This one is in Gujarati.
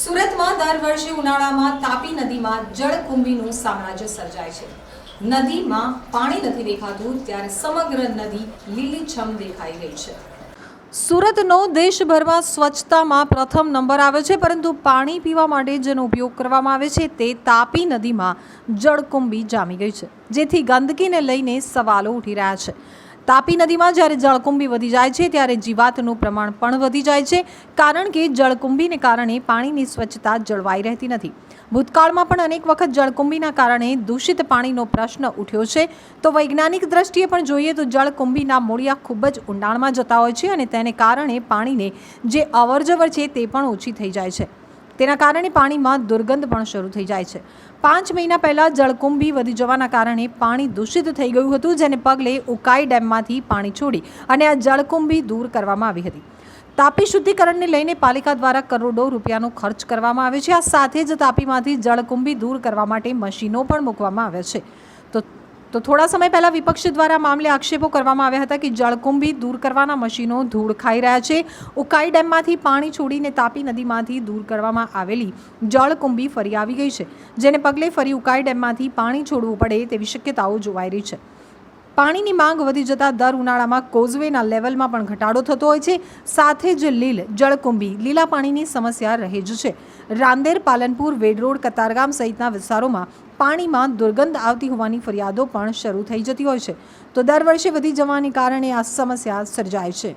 સુરતમાં દર વર્ષે ઉનાળામાં તાપી નદીમાં જળકુંભીનું સામ્રાજ્ય સર્જાય છે। નદીમાં પાણી નથી દેખાતું ત્યારે સમગ્ર નદી લીલીછમ દેખાઈ રહી છે। સુરતનો દેશભરમાં સ્વચ્છતામાં પ્રથમ નંબર આવે છે, પરંતુ પાણી પીવા માટે જેનો ઉપયોગ કરવામાં આવે છે તે તાપી નદીમાં જળકુંભી જામી ગઈ છે, જેથી ગંદકીને લઈને સવાલો ઉઠી રહ્યા છે। તાપી નદીમાં જ્યારે જળકુંભી વધી જાય છે ત્યારે જીવાતનું પ્રમાણ પણ વધી જાય છે, કારણ કે જળકુંભીને કારણે પાણીની સ્વચ્છતા જળવાઈ રહેતી નથી। ભૂતકાળમાં પણ અનેક વખત જળકુંભીના કારણે દૂષિત પાણીનો પ્રશ્ન ઉઠ્યો છે। તો વૈજ્ઞાનિક દ્રષ્ટિએ પણ જોઈએ તો જળકુંભીના મૂળિયા ખૂબ જ ઊંડાણમાં જતા હોય છે અને તેને કારણે પાણીને જે અવરજવર છે તે પણ ઓછી થઈ જાય છે। તેના કારણે પાણીમાં દુર્ગંધ પણ શરૂ થઈ જાય છે। 5 મહિના પહેલાં જળકુંભી વધી જવાના કારણે પાણી દૂષિત થઈ ગયું હતું, જેને પગલે ઉકાઈ ડેમમાંથી પાણી છોડી અને આ જળકુંભી દૂર કરવામાં આવી હતી। તાપી શુદ્ધિકરણને લઈને પાલિકા દ્વારા કરોડો રૂપિયાનો ખર્ચ કરવામાં આવે છે। આ સાથે જ તાપીમાંથી જળકુંભી દૂર કરવા માટે મશીનો પણ મૂકવામાં આવ્યા છે। તો થોડા સમય પહેલાં વિપક્ષ દ્વારા મામલે આક્ષેપો કરવામાં આવ્યા હતા કે જળકુંભી દૂર કરવાના મશીનો ધૂળ ખાઈ રહ્યા છે। ઉકાઈ ડેમમાંથી પાણી છોડીને તાપી નદીમાંથી દૂર કરવામાં આવેલી જળકુંભી ફરી આવી ગઈ છે, જેને પગલે ફરી ઉકાઈ ડેમમાંથી પાણી છોડવું પડે તેવી શક્યતાઓ જોવાઈ રહી છે। પાણીની માંગ વધી જતાં દર ઉનાળામાં કોઝવેના લેવલમાં પણ ઘટાડો થતો હોય છે। સાથે જ જળકુંભી લીલા પાણીની સમસ્યા રહે જ છે। રાંદેર, પાલનપુર, વેડરોડ, કતારગામ સહિતના વિસ્તારોમાં પાણીમાં દુર્ગંધ આવતી હોવાની ફરિયાદો પણ શરૂ થઈ જતી હોય છે। તો દર વર્ષે વધી જવાને કારણે આ સમસ્યા સર્જાય છે।